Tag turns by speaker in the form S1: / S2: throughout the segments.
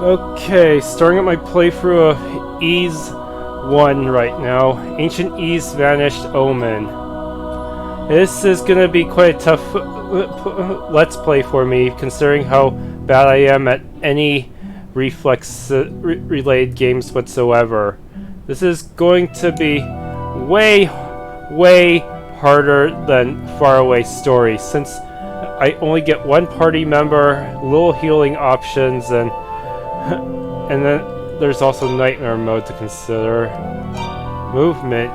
S1: Okay, starting at my playthrough of Ease 1 right now. Ancient Ease Vanished Omen. This is gonna be quite a tough let's play for me, considering how bad I am at any reflex-related games whatsoever. This is going to be way harder than Faraway Story, since I only get one party member, little healing options, and then there's also nightmare mode to consider. Movement.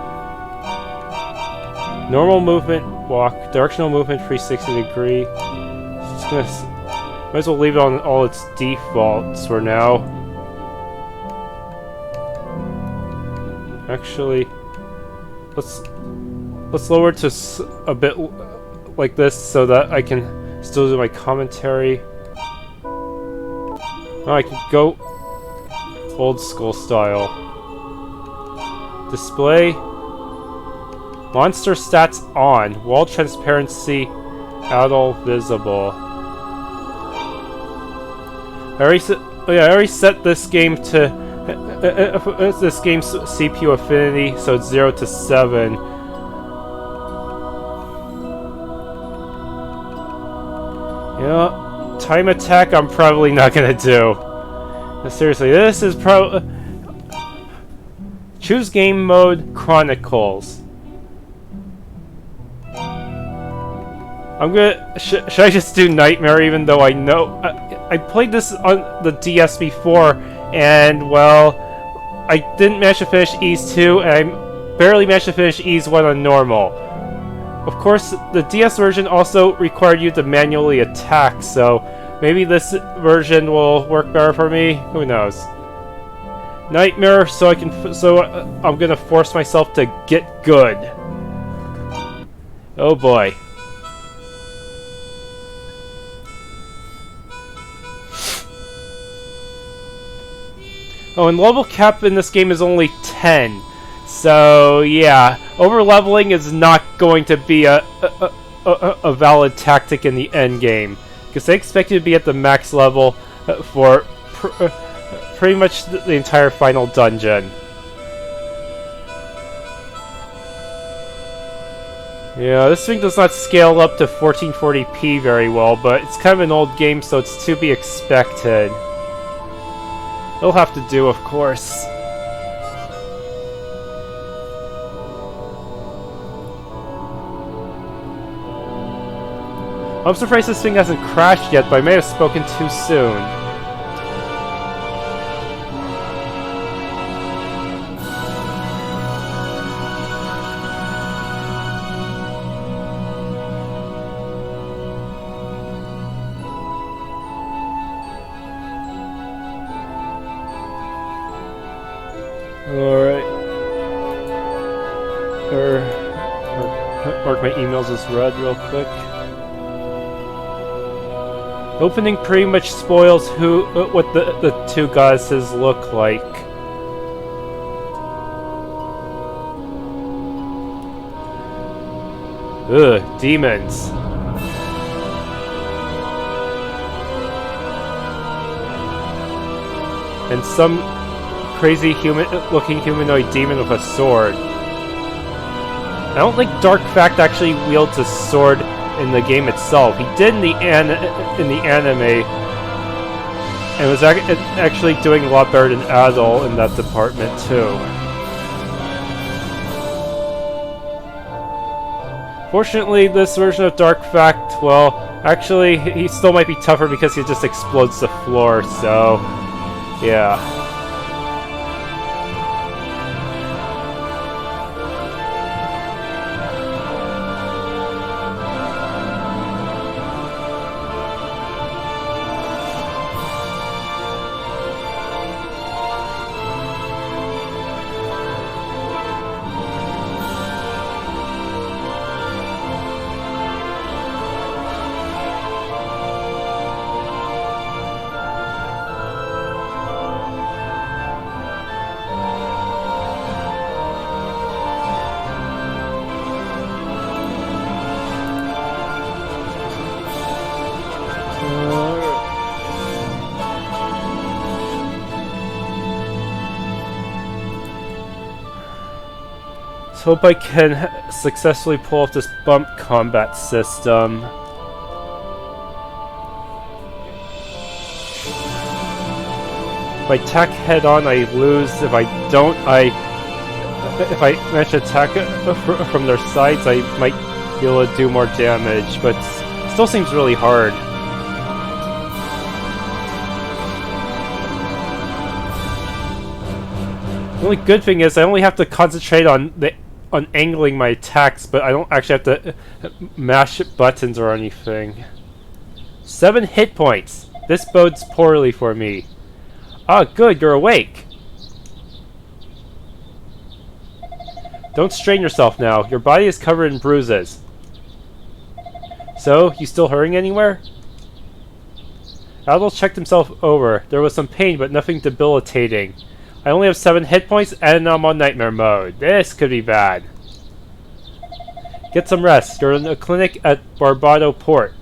S1: Normal movement, walk. Directional movement, 360 degree. Just gonna, might as well leave it on all its defaults for now. Actually, let's lower it to a bit like this so that I can still do my commentary. Oh, I can go old school style. Display. Monster stats on. Wall transparency all visible. I already set this game to this game's CPU affinity, so it's 0 to 7. You know, time attack I'm probably not gonna do. Seriously, this is choose game mode Chronicles. I'm gonna should I just do Nightmare, even though I know I played this on the DS before, and well, I didn't manage to finish Ease 2 and I barely managed to finish Ease 1 on normal. Of course, the DS version also required you to manually attack, so maybe this version will work better for me. Who knows? Nightmare, so I'm gonna force myself to get good. Oh boy. Oh, and level cap in this game is only 10. So, yeah, over-leveling is not going to be a valid tactic in the end game, because they expect you to be at the max level for pretty much the entire final dungeon. Yeah, this thing does not scale up to 1440p very well, but it's kind of an old game, so it's to be expected. It'll have to do, of course. I'm surprised this thing hasn't crashed yet, but I may have spoken too soon. Alright. Mark my emails as read real quick. Opening pretty much spoils what the two goddesses look like. Ugh, demons. And some crazy looking humanoid demon with a sword. I don't think Dark Fact actually wields a sword in the game itself. He did in the anime, and was actually doing a lot better than Adol in that department too. Fortunately, this version of Dark Fact, well, actually, he still might be tougher because he just explodes the floor, so yeah. Hope I can successfully pull off this bump combat system. If I attack head on, I lose. If I don't, if I manage to attack from their sides, I might be able to do more damage, but it still seems really hard. The only good thing is I only have to concentrate on angling my attacks, but I don't actually have to mash buttons or anything. 7 hit points. This bodes poorly for me. Ah, good, you're awake. Don't strain yourself now. Your body is covered in bruises. So, you still hurting anywhere? Adol checked himself over. There was some pain, but nothing debilitating. I only have 7 hit points, and I'm on nightmare mode. This could be bad. Get some rest. You're in a clinic at Barbados Port.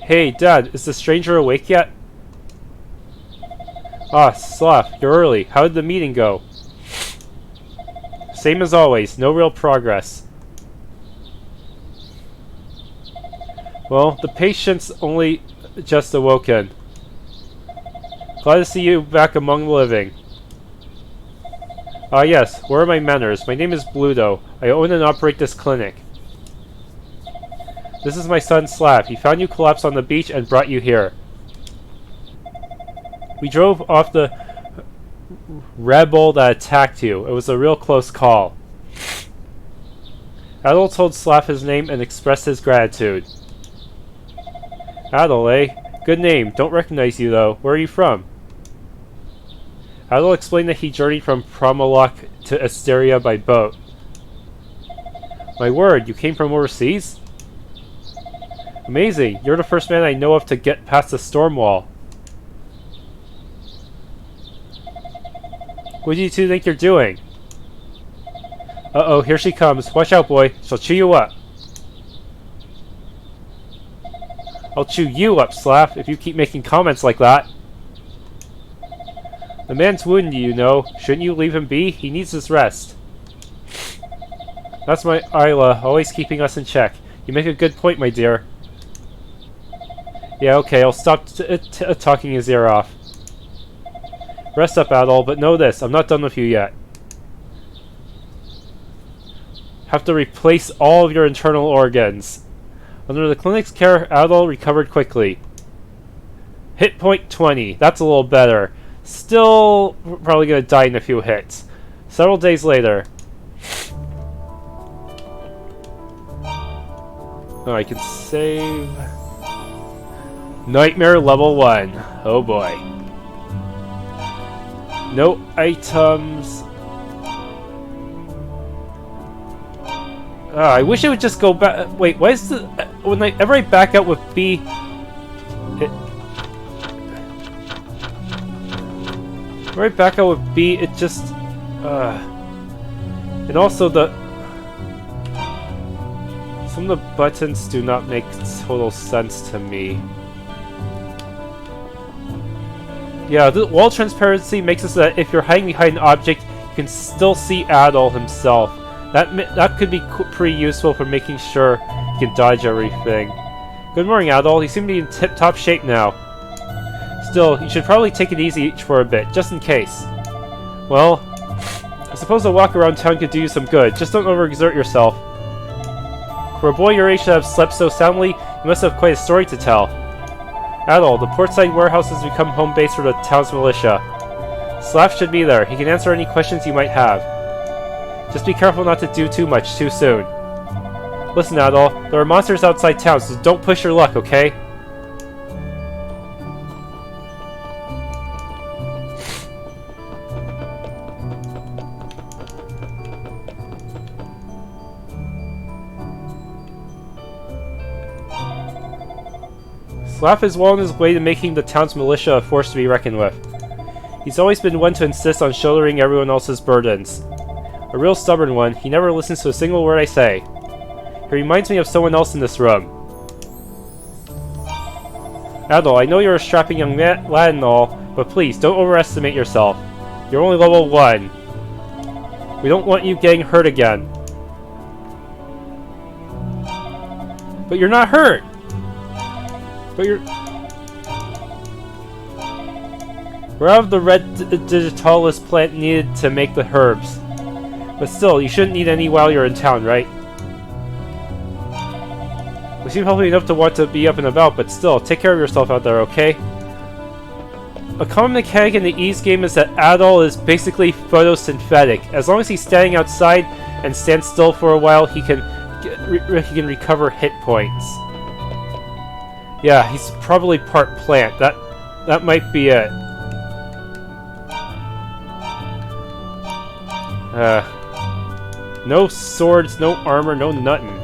S1: Hey, Dad, is the stranger awake yet? Ah, Slav, you're early. How did the meeting go? Same as always, no real progress. Well, the patient's only just awoken. Glad to see you back among the living. Ah yes, where are my manners? My name is Bluto. I own and operate this clinic. This is my son Slav. He found you collapsed on the beach and brought you here. We drove off the rebel that attacked you. It was a real close call. Adol told Slav his name and expressed his gratitude. Adol, eh? Good name. Don't recognize you though. Where are you from? Adol explained that he journeyed from Promalok to Esteria by boat. My word, you came from overseas? Amazing! You're the first man I know of to get past the storm wall. What do you two think you're doing? Uh-oh, here she comes. Watch out, boy. She'll chew you up. I'll chew you up, Slav, if you keep making comments like that. The man's wounded, you know. Shouldn't you leave him be? He needs his rest. That's my Isla, always keeping us in check. You make a good point, my dear. Yeah, okay, I'll stop talking his ear off. Rest up, Adol, but know this, I'm not done with you yet. Have to replace all of your internal organs. Under the clinic's care, Adol recovered quickly. Hit point 20, that's a little better. Still probably gonna die in a few hits. Several days later. Oh, I can save... Nightmare level 1. Oh boy. No items. I wish it would just go back. Wait, why is the... Whenever I back out with B... Whenever I back out with B, it just... And also the... Some of the buttons do not make total sense to me. Yeah, the wall transparency makes it so that if you're hiding behind an object, you can still see Adol himself. That could be pretty useful for making sure you can dodge everything. Good morning, Adol. You seem to be in tip-top shape now. Still, you should probably take it easy for a bit, just in case. Well, I suppose a walk around town could do you some good. Just don't overexert yourself. For a boy your age to have slept so soundly, you must have quite a story to tell. Adol, the portside warehouse has become home base for the town's militia. Slav should be there. He can answer any questions you might have. Just be careful not to do too much too soon. Listen, Adol, there are monsters outside town, so don't push your luck, okay? Slav is well on his way to making the town's militia a force to be reckoned with. He's always been one to insist on shouldering everyone else's burdens. A real stubborn one, he never listens to a single word I say. He reminds me of someone else in this room. Adol, I know you're a strapping young lad and all, but please, don't overestimate yourself. You're only level 1. We don't want you getting hurt again. But you're not hurt! But you're... We're out of the red digitalis plant needed to make the herbs. But still, you shouldn't need any while you're in town, right? We seem healthy enough to want to be up and about, but still, take care of yourself out there, okay? A common mechanic in the Ease game is that Adol is basically photosynthetic. As long as he's standing outside and stands still for a while, he can recover hit points. Yeah, he's probably part plant. That might be it. No swords, no armor, no nothing.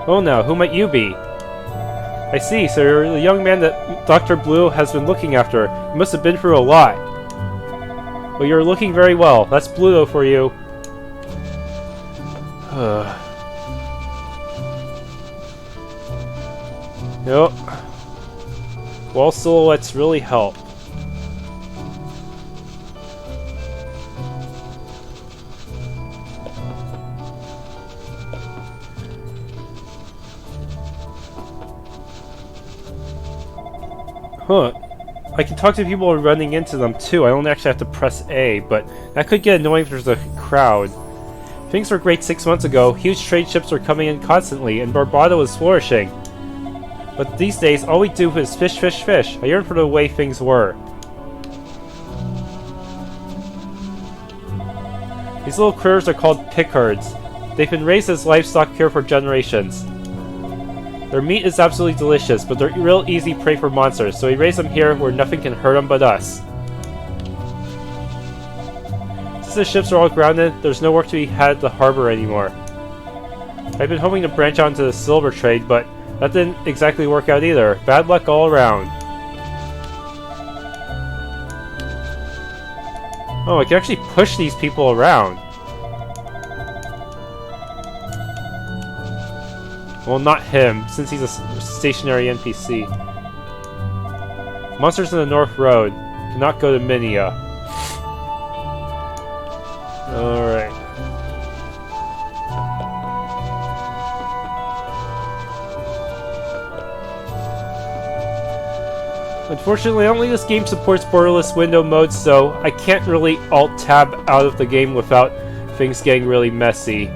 S1: Oh now, who might you be? I see, so you're the young man that Dr. Blue has been looking after. You must have been through a lot. Well, you're looking very well. That's Bluto for you. Yep. Wall silhouettes really help. Huh. I can talk to people running into them too. I don't actually have to press A, but that could get annoying if there's a crowd. Things were great 6 months ago. Huge trade ships were coming in constantly, and Barbados was flourishing. But these days, all we do is fish, fish, fish. I yearn for the way things were. These little critters are called picards. They've been raised as livestock here for generations. Their meat is absolutely delicious, but they're real easy prey for monsters, so we raise them here where nothing can hurt them but us. Since the ships are all grounded, there's no work to be had at the harbor anymore. I've been hoping to branch out into the silver trade, but that didn't exactly work out either. Bad luck all around. Oh, I can actually push these people around. Well, not him, since he's a stationary NPC. Monsters in the North Road. Cannot go to Minea. Alright. Unfortunately, only this game supports borderless window mode, so I can't really alt-tab out of the game without things getting really messy.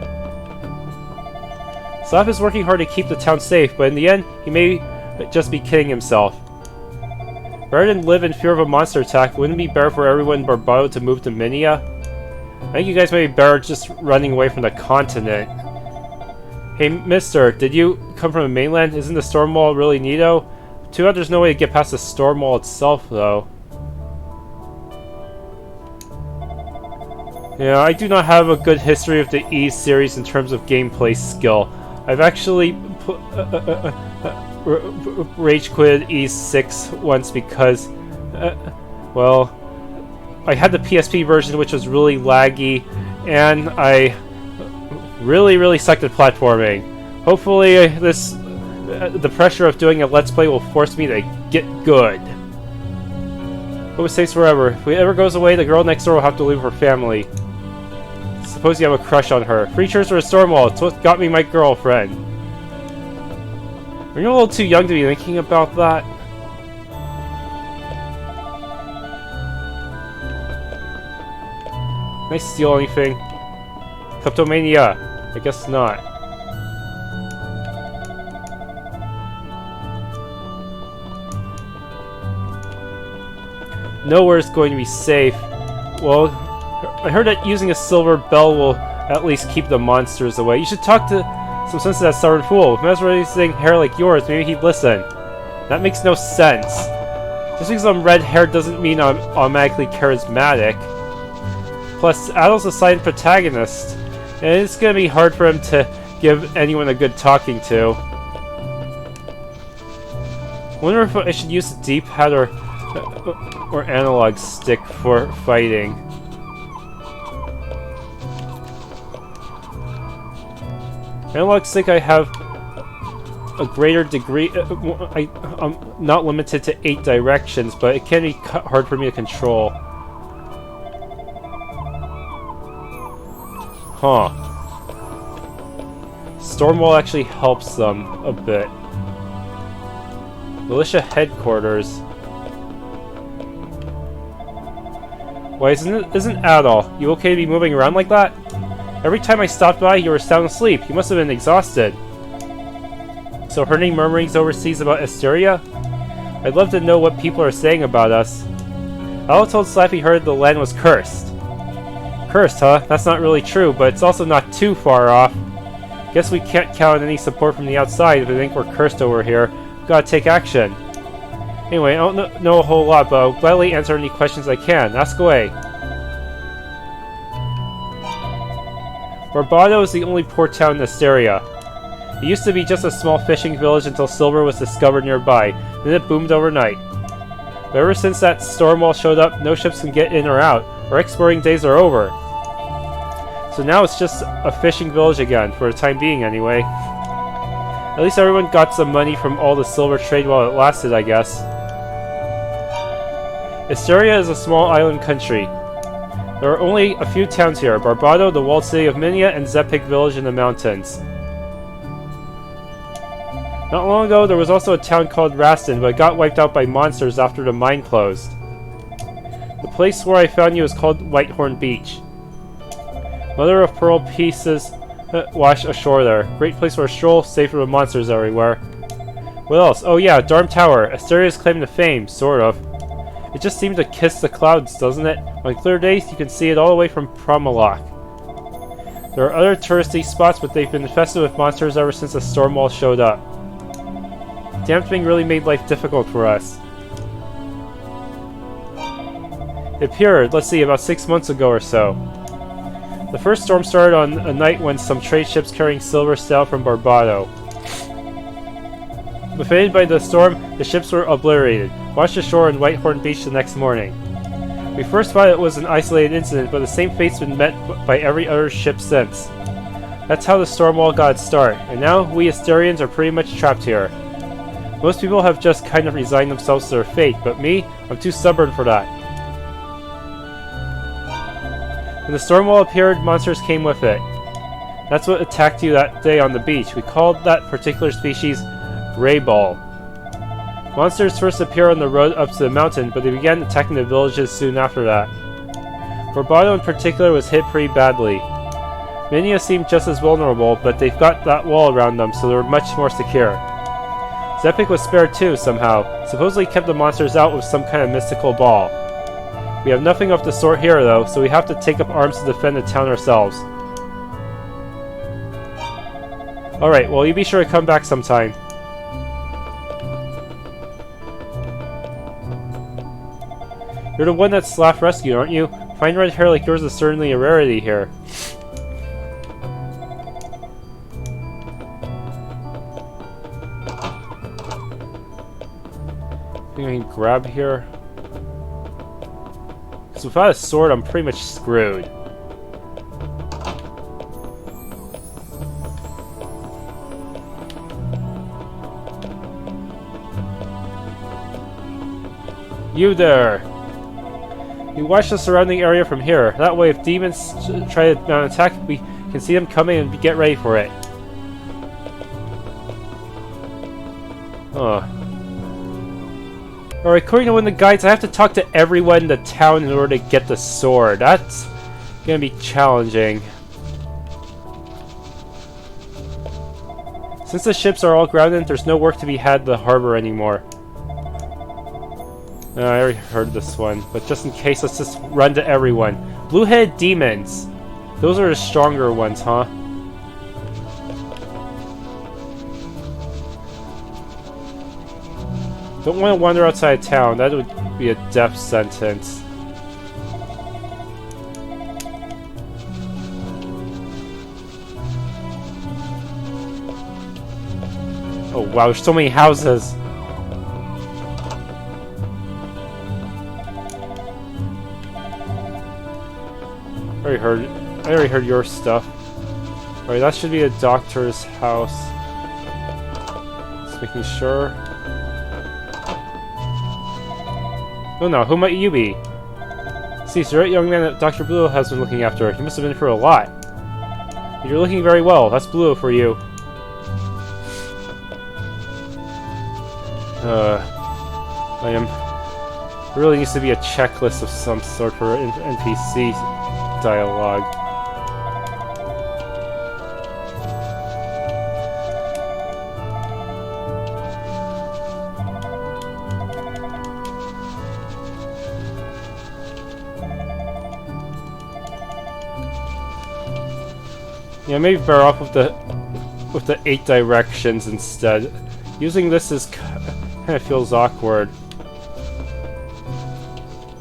S1: Slav is working hard to keep the town safe, but in the end, he may just be kidding himself. Rather than live in fear of a monster attack, wouldn't it be better for everyone in Barbados to move to Minea? I think you guys may be better just running away from the continent. Hey, mister, did you come from the mainland? Isn't the storm wall really neato? Too bad there's no way to get past the storm wall itself, though. Yeah, I do not have a good history of the Ys series in terms of gameplay skill. I've actually rage quitted Ys 6 once because, well, I had the PSP version which was really laggy, and I really sucked at platforming. Hopefully the pressure of doing a Let's Play will force me to get good. Hope it stays forever. If it ever goes away, the girl next door will have to leave her family. Suppose you have a crush on her. Free cheers for a storm wall. It's what got me my girlfriend. Are you a little too young to be thinking about that? Can I steal anything? Kleptomania. I guess not. Nowhere's going to be safe. Well, I heard that using a silver bell will at least keep the monsters away. You should talk to some sense of that stubborn fool. With mesmerizing hair like yours, maybe he'd listen. That makes no sense. Just because I'm red hair doesn't mean I'm automatically charismatic. Plus, Adol's a silent protagonist, and it's gonna be hard for him to give anyone a good talking to. Wonder if I should use the D-pad or analog stick for fighting. Analog's think I have a greater degree. I'm not limited to 8 directions, but it can be hard for me to control. Huh. Stormwall actually helps them a bit. Militia headquarters. Why isn't Adol? You okay to be moving around like that? Every time I stopped by, you were sound asleep. You must have been exhausted. So heard any murmurings overseas about Esteria? I'd love to know what people are saying about us. Adol told Slappy he heard the land was cursed. Cursed, huh? That's not really true, but it's also not too far off. Guess we can't count on any support from the outside if we think we're cursed over here. We've gotta take action. Anyway, I don't know a whole lot, but I'll gladly answer any questions I can. Ask away. Barbados is the only port town in Esteria. It used to be just a small fishing village until silver was discovered nearby, then it boomed overnight. But ever since that storm wall showed up, no ships can get in or out. Our exporting days are over. So now it's just a fishing village again, for the time being anyway. At least everyone got some money from all the silver trade while it lasted, I guess. Esteria is a small island country. There are only a few towns here: Barbados, the walled city of Minea, and Zepik village in the mountains. Not long ago, there was also a town called Raston, but it got wiped out by monsters after the mine closed. The place where I found you is called Whitehorn Beach. Mother of pearl pieces wash ashore there. Great place for a stroll, safe from the monsters everywhere. What else? Oh yeah, Darm Tower. Esteria's claim to fame, sort of. It just seems to kiss the clouds, doesn't it? On clear days, you can see it all the way from Promalok. There are other touristy spots, but they've been infested with monsters ever since the storm wall showed up. Damn thing really made life difficult for us. It appeared, let's see, about 6 months ago or so. The first storm started on a night when some trade ships carrying silver sailed from Barbados. Buffeted by the storm, the ships were obliterated, washed ashore on Whitehorn Beach the next morning. We first thought it was an isolated incident, but the same fate's been met by every other ship since. That's how the storm wall got its start, and now we Esterians are pretty much trapped here. Most people have just kind of resigned themselves to their fate, but me, I'm too stubborn for that. When the storm wall appeared, monsters came with it. That's what attacked you that day on the beach. We called that particular species Rayball. Monsters first appeared on the road up to the mountain, but they began attacking the villages soon after that. Barbados in particular was hit pretty badly. Minea seemed just as vulnerable, but they've got that wall around them, so they're much more secure. Zepik was spared too, somehow. Supposedly kept the monsters out with some kind of mystical ball. We have nothing of the sort here, though, so we have to take up arms to defend the town ourselves. Alright, well, you be sure to come back sometime. You're the one that Slaff rescued, aren't you? Fine red hair like yours is certainly a rarity here. Think I can grab here? Because without a sword, I'm pretty much screwed. You there! You watch the surrounding area from here. That way, if demons try to mount an attack, we can see them coming and get ready for it. Alright, according to one of the guides, I have to talk to everyone in the town in order to get the sword. That's gonna be challenging. Since the ships are all grounded, there's no work to be had in the harbor anymore. I already heard this one, but just in case, let's just run to everyone. Blue-headed demons! Those are the stronger ones, huh? Don't want to wander outside town, that would be a death sentence. Oh wow, there's so many houses! I already heard your stuff. Alright, that should be a doctor's house. Just making sure. Oh no, who might you be? See, it's the right young man that Dr. Blue has been looking after. He must have been for a lot. You're looking very well. That's Blue for you. There really needs to be a checklist of some sort for NPC dialogue. Yeah, maybe better off with the 8 directions instead. Using this is kind of feels awkward.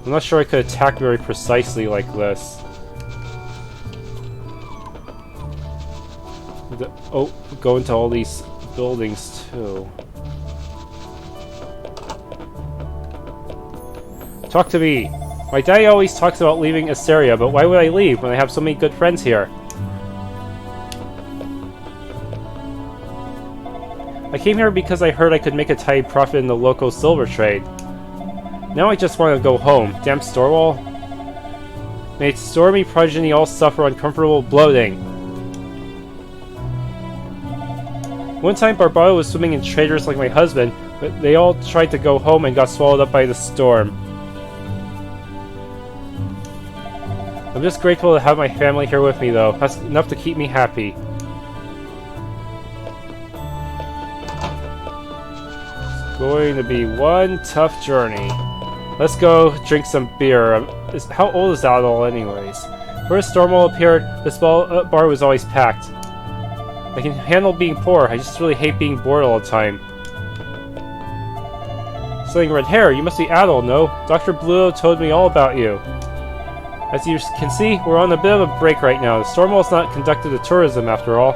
S1: I'm not sure I could attack very precisely like this. Oh, go into all these buildings too. Talk to me. My daddy always talks about leaving Esteria, but why would I leave when I have so many good friends here? I came here because I heard I could make a tidy profit in the local silver trade. Now I just want to go home. Damn Storewall. May its stormy progeny all suffer uncomfortable bloating. One time Barbados was swimming in traders like my husband, but they all tried to go home and got swallowed up by the storm. I'm just grateful to have my family here with me though. That's enough to keep me happy. It's going to be one tough journey. Let's go drink some beer. How old is that all anyways? First Stormwall appeared, this bar was always packed. I can handle being poor, I just really hate being bored all the time. Selling red hair, you must be Adol, no? Dr. Blue told me all about you. As you can see, we're on a bit of a break right now. Stormwall's not conducted to tourism after all.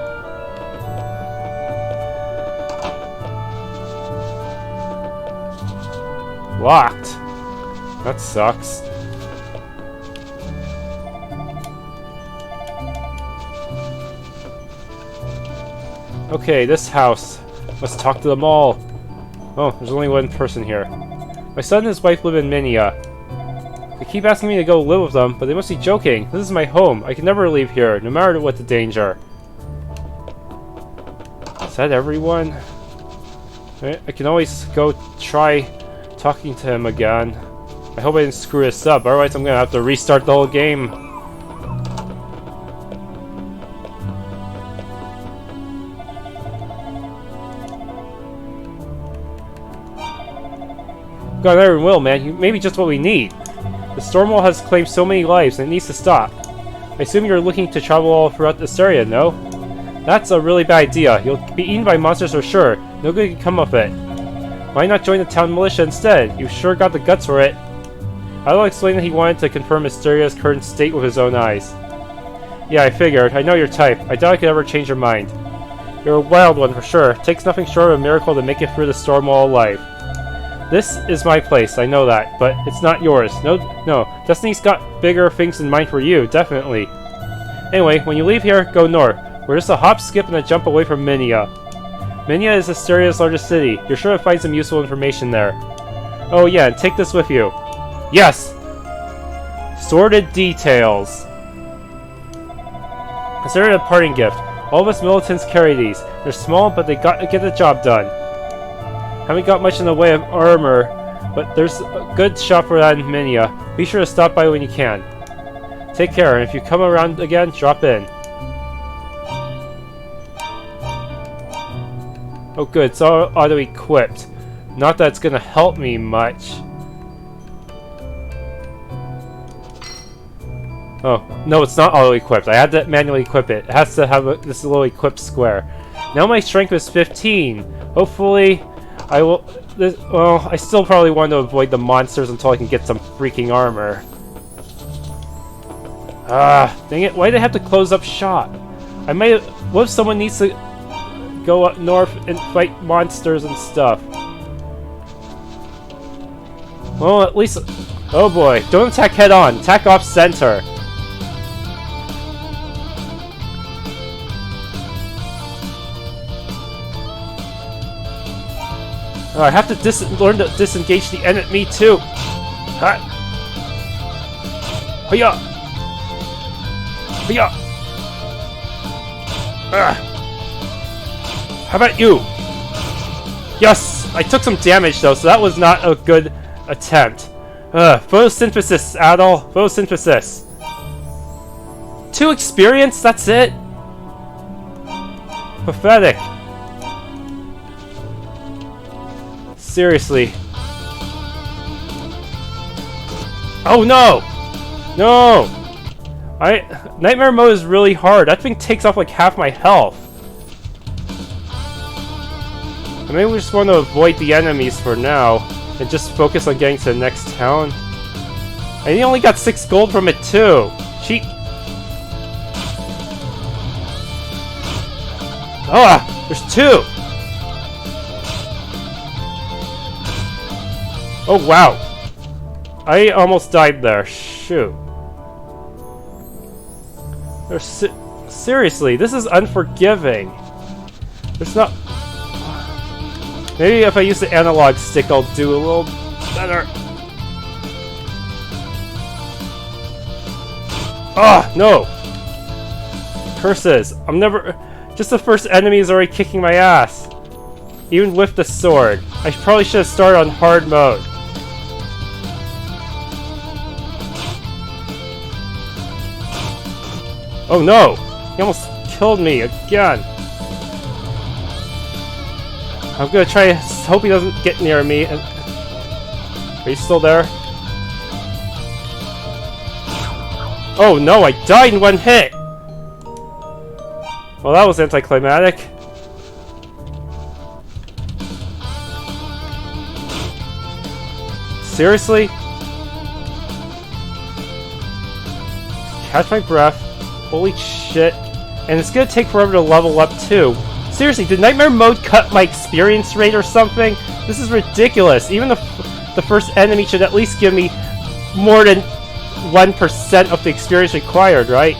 S1: Locked. That sucks. Okay, this house. Let's talk to them all. Oh, there's only one person here. My son and his wife live in Minea. They keep asking me to go live with them, but they must be joking. This is my home. I can never leave here, no matter what the danger. Is that everyone? I can always go try talking to him again. I hope I didn't screw this up, otherwise I'm gonna have to restart the whole game. God, Iron Will, man, you may be just what we need. The Stormwall has claimed so many lives, and it needs to stop. I assume you're looking to travel all throughout this area, no? That's a really bad idea. You'll be eaten by monsters for sure. No good can come of it. Why not join the town militia instead? You've sure got the guts for it. Adol explained that he wanted to confirm Esteria's current state with his own eyes. Yeah, I figured. I know your type. I doubt I could ever change your mind. You're a wild one for sure. It takes nothing short of a miracle to make it through the Stormwall alive. This is my place, I know that, but it's not yours. No, Destiny's got bigger things in mind for you, definitely. Anyway, when you leave here, go north. We're just a hop, skip, and a jump away from Minea. Minea is Esteria's largest city. You're sure to find some useful information there. Oh yeah, and take this with you. Yes! Sordid details. Consider it a parting gift. All of us militants carry these. They're small, but they get the job done. Haven't got much in the way of armor, but there's a good shop for that in Minea. Be sure to stop by when you can. Take care, and if you come around again, drop in. Oh good, it's all auto-equipped. Not that it's gonna help me much. Oh, no, it's not auto-equipped. I had to manually equip it. It has to have this little equipped square. Now my strength is 15. Hopefully, I will... well, I still probably want to avoid the monsters until I can get some freaking armor. Ah, dang it. Why did they have to close up shop? I might have... What if someone needs to go up north and fight monsters and stuff? Well, at least... Oh boy, don't attack head on. Attack off center. Oh, I have to learn to disengage the enemy too. Ha! Hiya! Hiya! How about you? Yes! I took some damage though, so that was not a good attempt. Photosynthesis, Adol. Photosynthesis. 2 experience? That's it? Pathetic. Seriously. Oh no! No! Nightmare mode is really hard. That thing takes off like half my health. Maybe we just want to avoid the enemies for now and just focus on getting to the next town. And he only got 6 gold from it too. Cheap. Ah! There's 2! Oh wow! I almost died there. Shoot. Seriously, this is unforgiving. There's not... Maybe if I use the analog stick, I'll do a little better. Ah, no! Curses. I'm never... Just the first enemy is already kicking my ass. Even with the sword. I probably should have started on hard mode. Oh no! He almost killed me again. I'm gonna try. Hope he doesn't get near me. Are you still there? Oh no! I died in 1 hit. Well, that was anticlimactic. Seriously? Catch my breath. Holy shit. And it's gonna take forever to level up too. Seriously, did Nightmare Mode cut my experience rate or something? This is ridiculous. Even the first enemy should at least give me more than 1% of the experience required, right?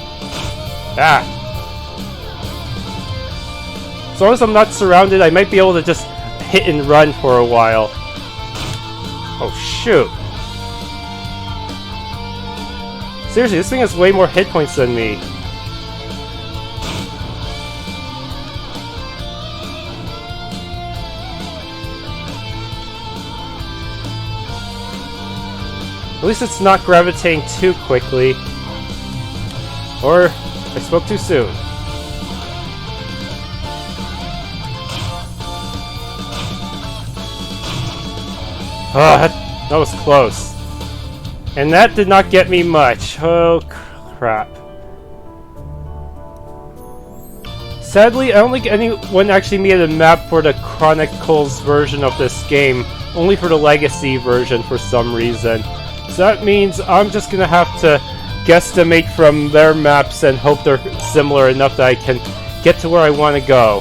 S1: Ah. As long as I'm not surrounded, I might be able to just hit and run for a while. Oh, shoot. Seriously, this thing has way more hit points than me. At least it's not gravitating too quickly. Or, I spoke too soon. Ah, that was close. And that did not get me much. Oh, crap. Sadly, I don't think anyone actually made a map for the Chronicles version of this game. Only for the Legacy version for some reason. So that means I'm just gonna have to guesstimate from their maps and hope they're similar enough that I can get to where I want to go.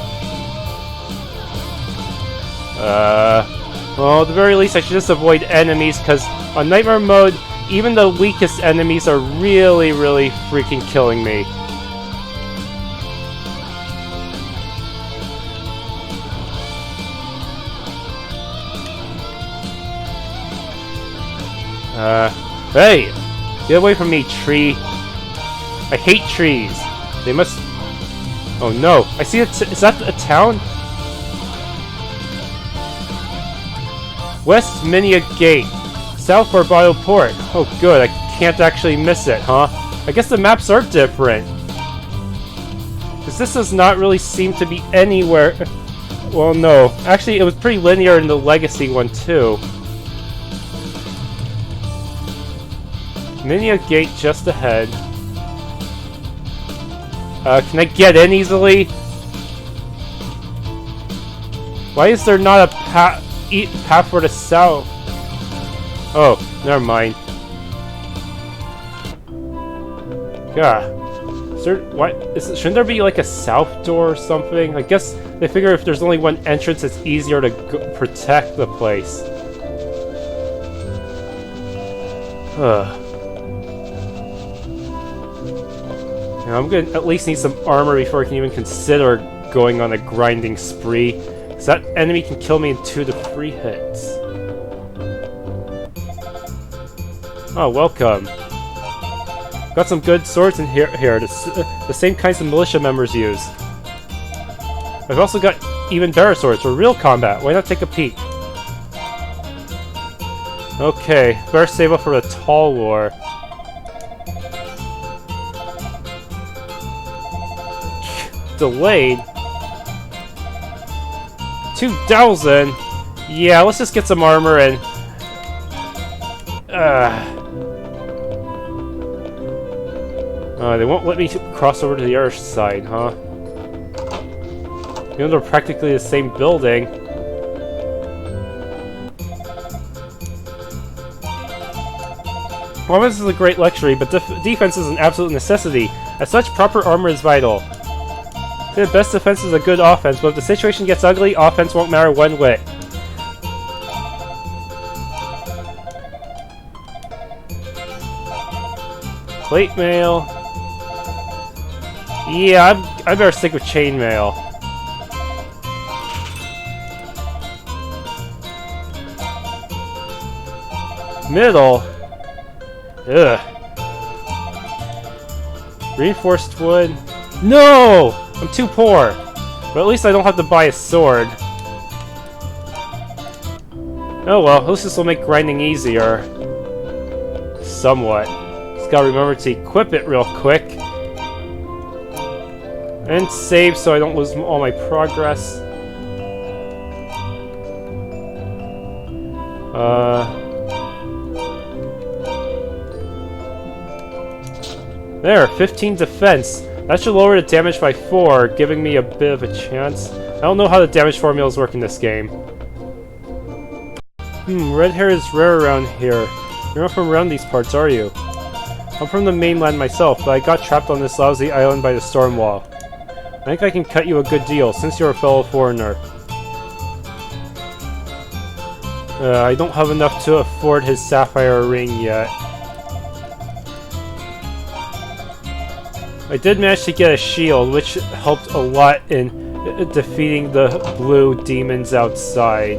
S1: Well, at the very least I should just avoid enemies, because on Nightmare Mode, even the weakest enemies are really, really freaking killing me. Hey! Get away from me, tree! I hate trees! They must... Oh no! I see it. Is that a town? West Minea Gate. South Barbados Port. Oh good, I can't actually miss it, huh? I guess the maps are different. Because this does not really seem to be anywhere... Well, no. Actually, it was pretty linear in the Legacy one, too. Minea Gate just ahead. Can I get in easily? Why is there not a path for the south? Oh, never mind. God. Shouldn't there be like a south door or something? I guess they figure if there's only one entrance, it's easier to protect the place. I'm gonna at least need some armor before I can even consider going on a grinding spree. So that enemy can kill me in 2 to 3 hits. Oh, welcome. Got some good swords in here, the same kinds of militia members use. I've also got even better swords for real combat. Why not take a peek? Okay, better save up for the Tall War. Delayed? 2,000? Yeah, let's just get some armor and... they won't let me cross over to the other side, huh? Even though they're practically the same building. Offense is a great luxury, but defense is an absolute necessity. As such, proper armor is vital. The best defense is a good offense, but if the situation gets ugly, offense won't matter one whit. Plate mail. Yeah, I better stick with chainmail. Middle. Ugh. Reinforced wood. No! I'm too poor. But at least I don't have to buy a sword. Oh well, at least this will make grinding easier. Somewhat. Just gotta remember to equip it real quick. And save so I don't lose all my progress. There, 15 defense. That should lower the damage by 4, giving me a bit of a chance. I don't know how the damage formulas work in this game. Red hair is rare around here. You're not from around these parts, are you? I'm from the mainland myself, but I got trapped on this lousy island by the storm wall. I think I can cut you a good deal, since you're a fellow foreigner. I don't have enough to afford his sapphire ring yet. I did manage to get a shield, which helped a lot in defeating the blue demons outside.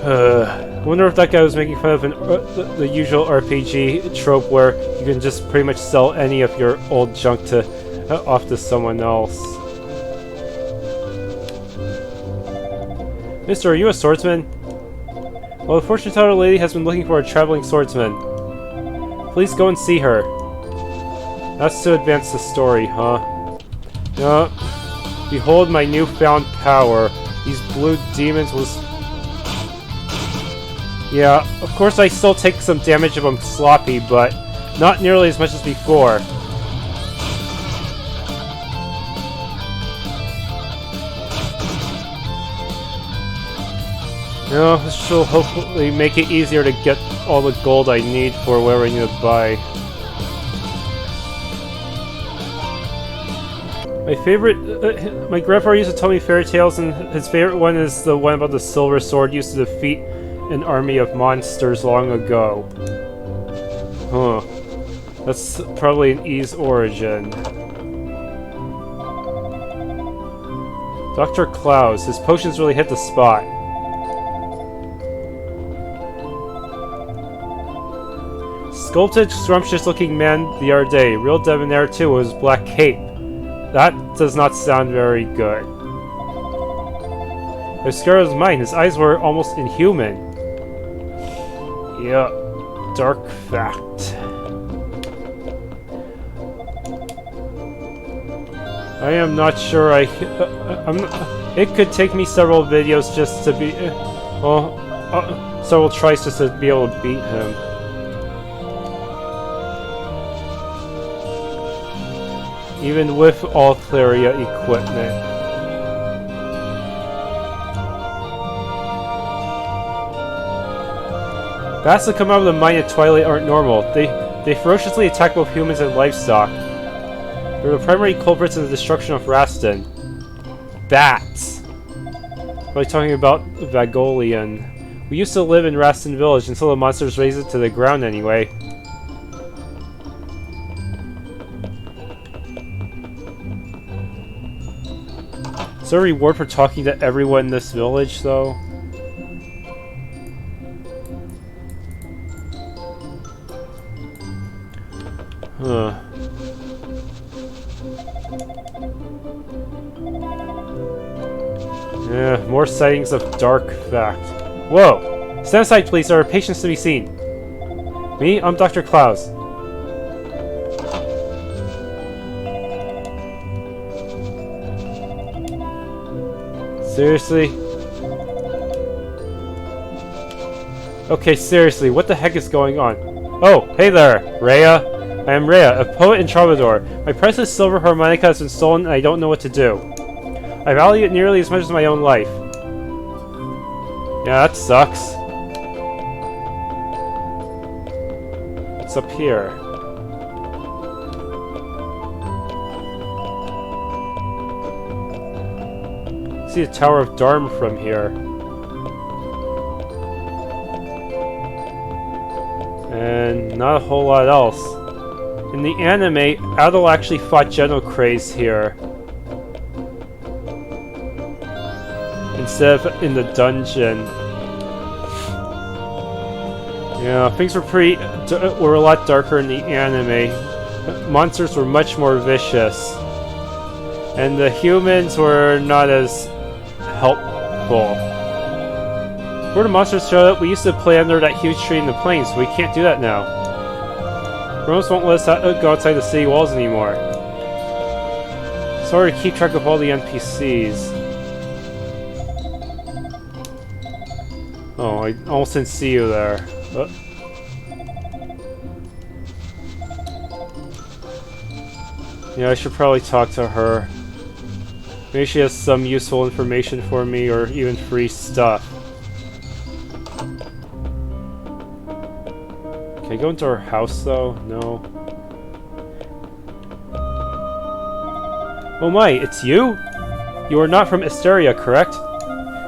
S1: I wonder if that guy was making fun of the usual RPG trope where you can just pretty much sell any of your old junk off to someone else. Mister, are you a swordsman? Well, the fortune teller lady has been looking for a traveling swordsman. Please go and see her. That's to advance the story, huh? Behold my newfound power. These blue demons was... Yeah, of course I still take some damage if I'm sloppy, but not nearly as much as before. This will hopefully make it easier to get all the gold I need for whatever I need to buy. My favorite... my grandfather used to tell me fairy tales, and his favorite one is the one about the silver sword used to defeat an army of monsters long ago. Huh. That's probably an E's origin. Dr. Klaus. His potions really hit the spot. Sculpted, scrumptious-looking man the other day. Real debonair too, with his black cape. That does not sound very good. Esteria's mine. His eyes were almost inhuman. Yeah, dark fact. I am not sure it could take me several videos just to be... several tries just to be able to beat him. Even with all Esteria equipment. Bats that come out of the mine at twilight aren't normal. They ferociously attack both humans and livestock. They're the primary culprits in the destruction of Raston. Bats. Probably talking about Vagolian. We used to live in Raston Village until the monsters razed it to the ground anyway. Is there a reward for talking to everyone in this village, though? Huh. Yeah, more sightings of dark fact. Whoa! Stand aside, please. There are patients to be seen. Me? I'm Dr. Klaus. Seriously? Okay, seriously, what the heck is going on? Oh, hey there, Rhea. I am Rhea, a poet and troubadour. My precious silver harmonica has been stolen and I don't know what to do. I value it nearly as much as my own life. Yeah, that sucks. What's up here? See the Tower of Dharma from here. And not a whole lot else. In the anime, Adol actually fought Genocraze here. Instead of in the dungeon. Yeah, things were a lot darker in the anime. Monsters were much more vicious. And the humans were not as helpful. Before the monsters showed up, we used to play under that huge tree in the plains, but we can't do that now. Romans won't let us go outside the city walls anymore. It's hard to keep track of all the NPCs. Oh, I almost didn't see you there. Yeah, I should probably talk to her. Maybe she has some useful information for me, or even free stuff. Can I go into her house, though? No. Oh my, it's you? You are not from Esteria, correct?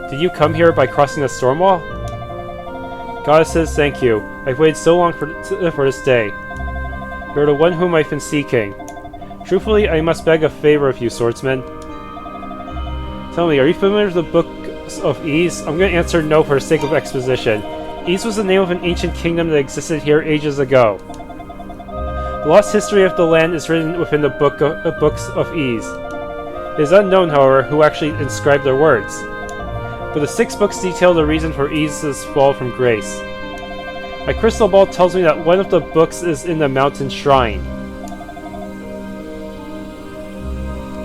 S1: Did you come here by crossing the storm wall? Goddesses, thank you. I've waited so long for this day. You're the one whom I've been seeking. Truthfully, I must beg a favor of you, swordsman. Tell me, are you familiar with the Book of Ease? I'm going to answer no for the sake of exposition. Ease was the name of an ancient kingdom that existed here ages ago. The lost history of the land is written within the Books of Ease. It is unknown, however, who actually inscribed their words. But the 6 books detail the reason for Ease's fall from grace. My crystal ball tells me that one of the books is in the mountain shrine.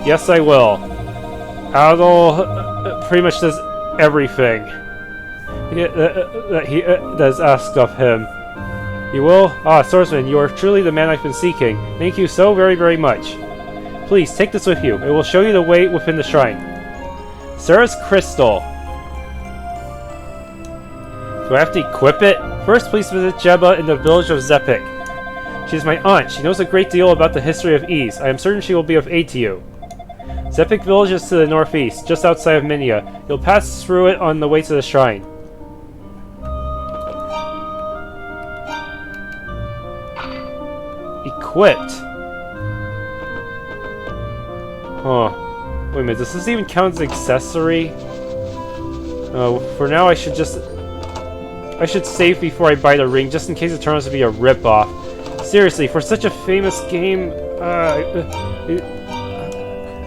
S1: Yes, I will. Adol pretty much does everything that is asked of him. You will? Ah, swordsman, you are truly the man I've been seeking. Thank you so very, very much. Please, take this with you. It will show you the way within the shrine. Sarah's crystal. Do I have to equip it? First, please visit Jeba in the village of Zepik. She is my aunt. She knows a great deal about the history of Ease. I am certain she will be of aid to you. Zepik village is to the northeast, just outside of Minea. You'll pass through it on the way to the shrine. Equipped. Huh. Wait a minute, does this even count as an accessory? For now I should save before I buy the ring, just in case it turns out to be a rip-off. Seriously, for such a famous game,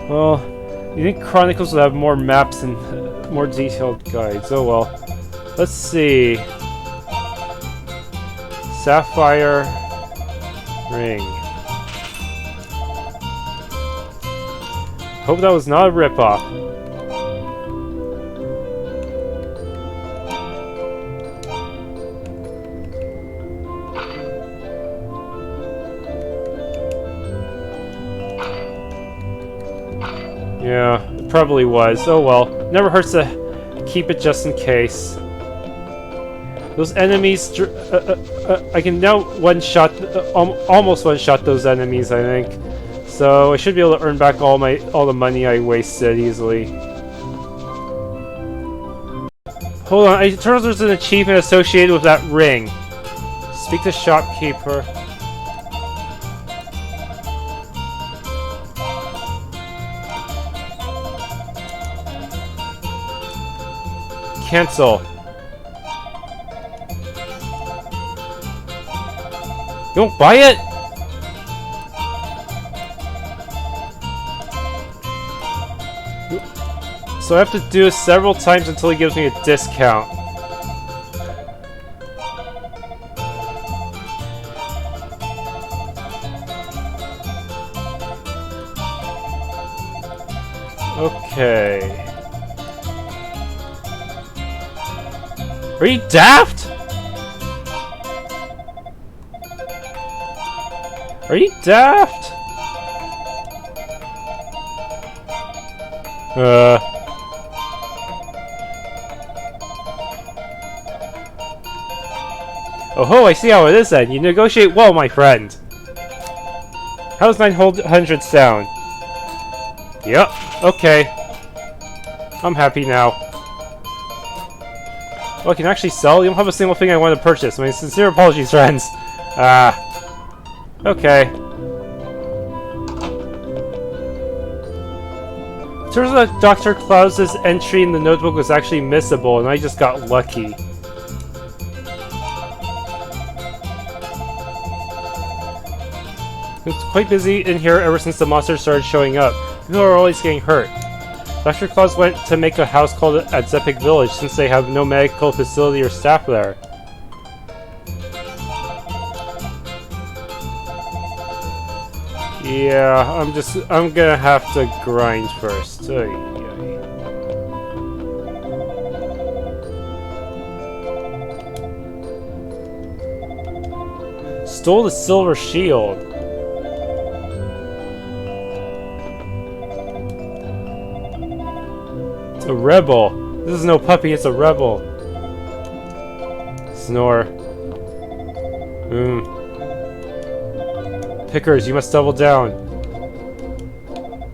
S1: well, you think Chronicles would have more maps and more detailed guides. Oh well. Let's see. Sapphire ring. Hope that was not a rip-off. Yeah, it probably was. Oh well. Never hurts to keep it just in case. Those enemies... I can now one-shot... almost one-shot those enemies, I think. So I should be able to earn back all the money I wasted easily. Hold on, it turns out there's an achievement associated with that ring. Speak to shopkeeper. Cancel. You won't buy it? So I have to do it several times until he gives me a discount. Okay. Are you daft? Are you daft? Oh ho, I see how it is then. You negotiate well, my friend. How's 900 sound? Yep, okay. I'm happy now. Oh, I can actually sell? You don't have a single thing I want to purchase. My sincere apologies, friends. Okay. Turns out Dr. Klaus's entry in the notebook was actually missable, and I just got lucky. It's quite busy in here ever since the monsters started showing up. People are always getting hurt. Dr. Klaus went to make a house called Adzepic Village since they have no medical facility or staff there. Yeah, I'm gonna have to grind first. Oy, oy. Stole the silver shield. It's a rebel. This is no puppy, it's a rebel. Snore. Pickers, you must double down.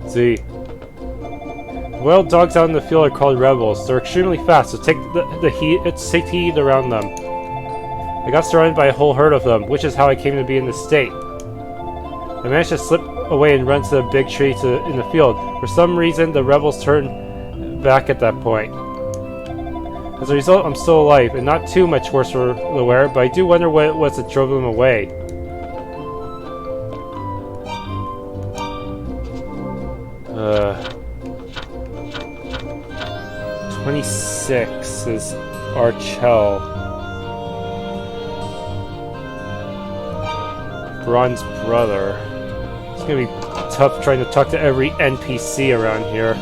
S1: Z. Wild dogs out in the field are called rebels. They're extremely fast, so take take heed around them. I got surrounded by a whole herd of them, which is how I came to be in this state. I managed to slip away and run to a big tree in the field. For some reason, the rebels turned back at that point. As a result, I'm still alive, and not too much worse for the wear, but I do wonder what it was that drove them away. 26 is Archel. Bronze brother. It's gonna be tough trying to talk to every NPC around here.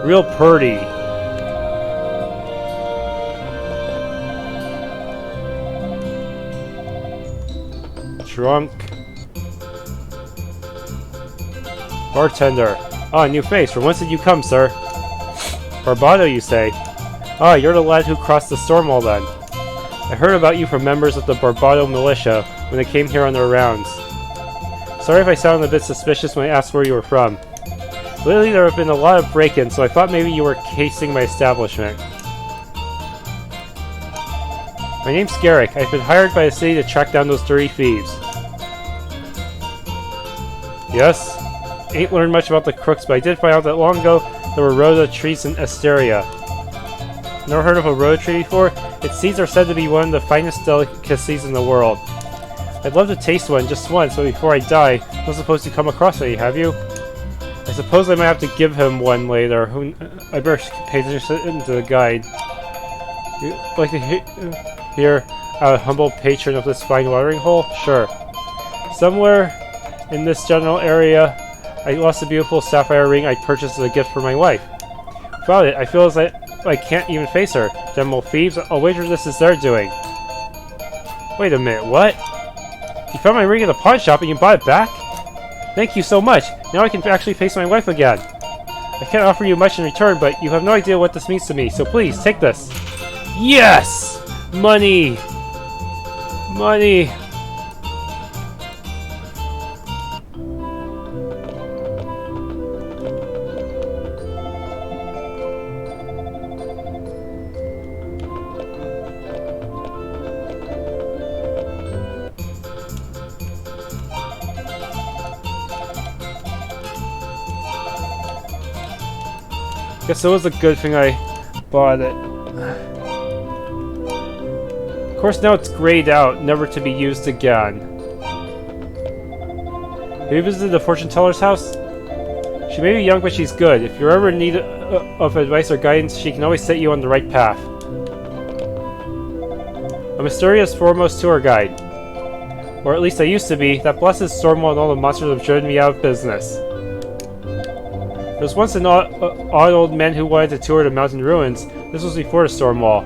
S1: Real purdy. Drunk. Bartender. Ah, new face. From whence did you come, sir? Barbados, you say? Ah, you're the lad who crossed the storm wall then. I heard about you from members of the Barbados militia when they came here on their rounds. Sorry if I sounded a bit suspicious when I asked where you were from. Lately there have been a lot of break-ins, so I thought maybe you were casing my establishment. My name's Garrick. I've been hired by the city to track down those dirty thieves. Yes? Ain't learned much about the crooks, but I did find out that long ago there were rhoda trees in Esteria. Never heard of a rhoda tree before? Its seeds are said to be one of the finest delicacies in the world. I'd love to taste one just once, but before I die, I'm not supposed to come across any, have you? I suppose I might have to give him one later. I better pay attention to the guide. You'd like to hear a humble patron of this fine watering hole? Sure. Somewhere in this general area, I lost a beautiful sapphire ring I purchased as a gift for my wife. Without it, I feel as I can't even face her. Damn thieves, I'll wager this is their doing. Wait a minute, what? You found my ring at the pawn shop and you bought it back? Thank you so much. Now I can actually face my wife again. I can't offer you much in return, but you have no idea what this means to me, so please, take this. Yes! Money! Money! Guess it was a good thing I bought it. Of course, now it's grayed out, never to be used again. Have you visited the fortune teller's house? She may be young, but she's good. If you're ever in need of advice or guidance, she can always set you on the right path. I'm Esteria's foremost tour guide. Or at least I used to be. That blessed Stormwall and all the monsters have driven me out of business. There was once an odd old man who wanted to tour the mountain ruins. This was before the Stormwall.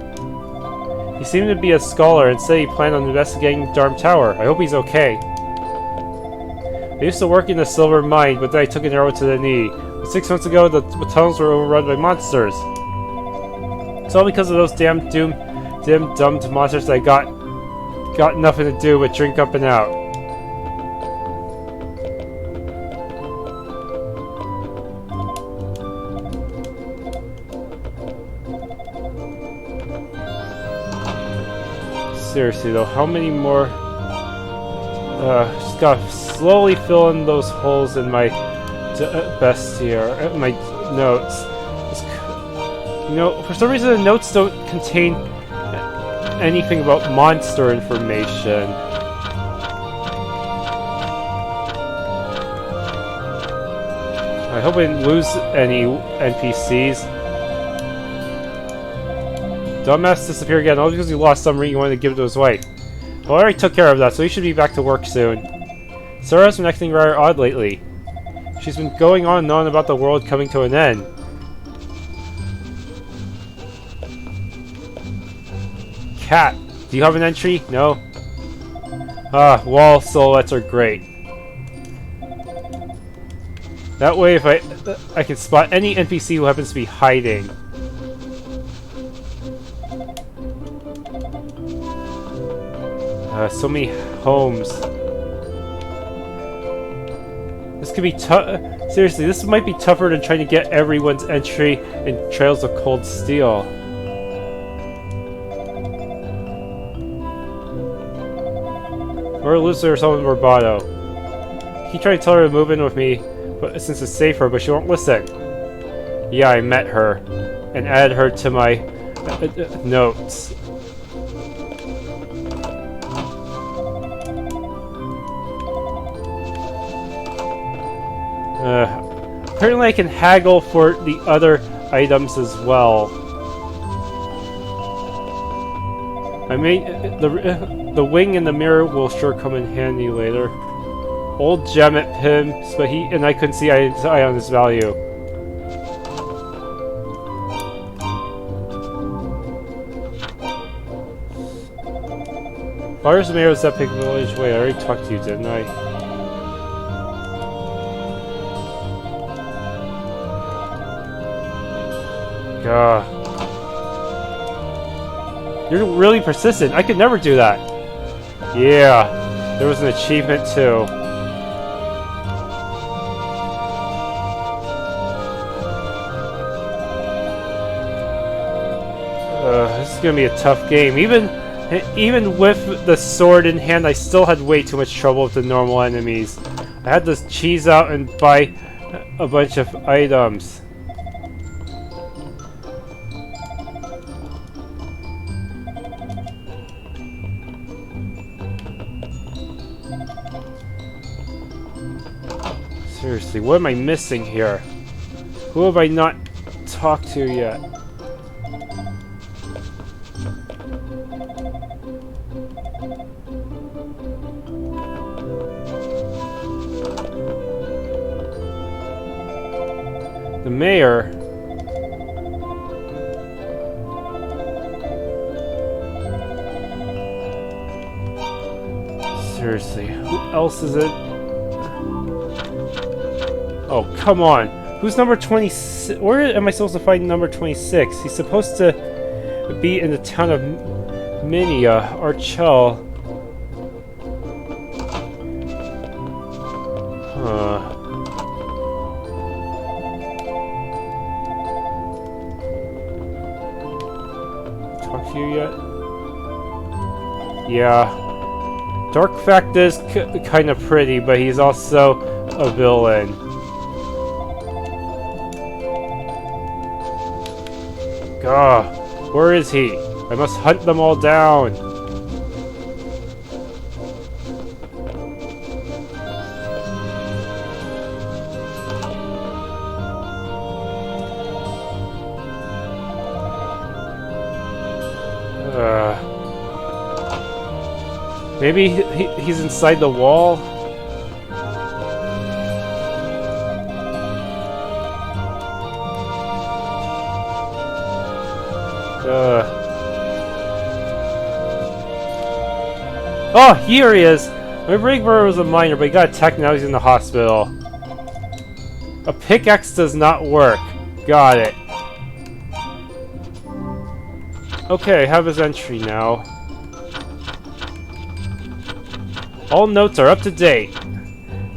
S1: He seemed to be a scholar and said he planned on investigating Darm Tower. I hope he's okay. I used to work in the silver mine, but then I took an arrow to the knee. But 6 months ago, the tunnels were overrun by monsters. It's all because of those damn dumbed monsters that got nothing to do but drink up and out. Seriously though, how many more? Just gotta slowly fill in those holes in my my notes. You know, for some reason the notes don't contain anything about monster information. I hope I didn't lose any NPCs. Dumbass disappeared again, all because you lost some ring you wanted to give to his wife. Well, I already took care of that, so he should be back to work soon. Sarah's been acting rather odd lately. She's been going on and on about the world coming to an end. Cat, do you have an entry? No? Ah, wall silhouettes are great. That way, if I can spot any NPC who happens to be hiding. So many homes. This could be tough. Seriously, this might be tougher than trying to get everyone's entry in Trails of Cold Steel. Or lives there someone in Barbados. I keep trying to tell her to move in with me, but since it's safer, but she won't listen. Yeah, I met her and added her to my notes. Apparently I can haggle for the other items as well. I made the wing and the mirror will sure come in handy later. Old gem at Pim's, but I couldn't see eye on his value. Fires the mayor's epic village. Wait, I already talked to you, didn't I? You're really persistent. I could never do that. Yeah, there was an achievement too. This is gonna be a tough game. Even with the sword in hand, I still had way too much trouble with the normal enemies. I had to cheese out and buy a bunch of items. Seriously, what am I missing here? Who have I not talked to yet? The mayor? Seriously, who else is it? Oh, come on. Who's number 26? Where am I supposed to find number 26? He's supposed to be in the town of Minea, Archel. Huh. Talk to you yet? Yeah. Dark Fact is kind of pretty, but he's also a villain. Gah, where is he? I must hunt them all down. Maybe he's inside the wall? Oh, here he is! My big brother was a miner, but he got attacked and now he's in the hospital. A pickaxe does not work. Got it. Okay, I have his entry now. All notes are up to date.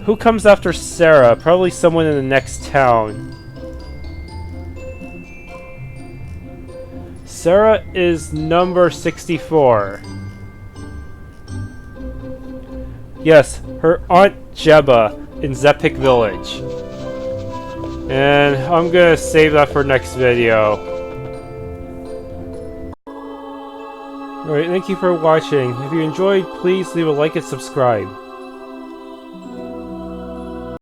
S1: Who comes after Sarah? Probably someone in the next town. Sarah is number 64. Yes, her Aunt Jeba in Zepik Village. And I'm gonna save that for next video. Alright, thank you for watching. If you enjoyed, please leave a like and subscribe.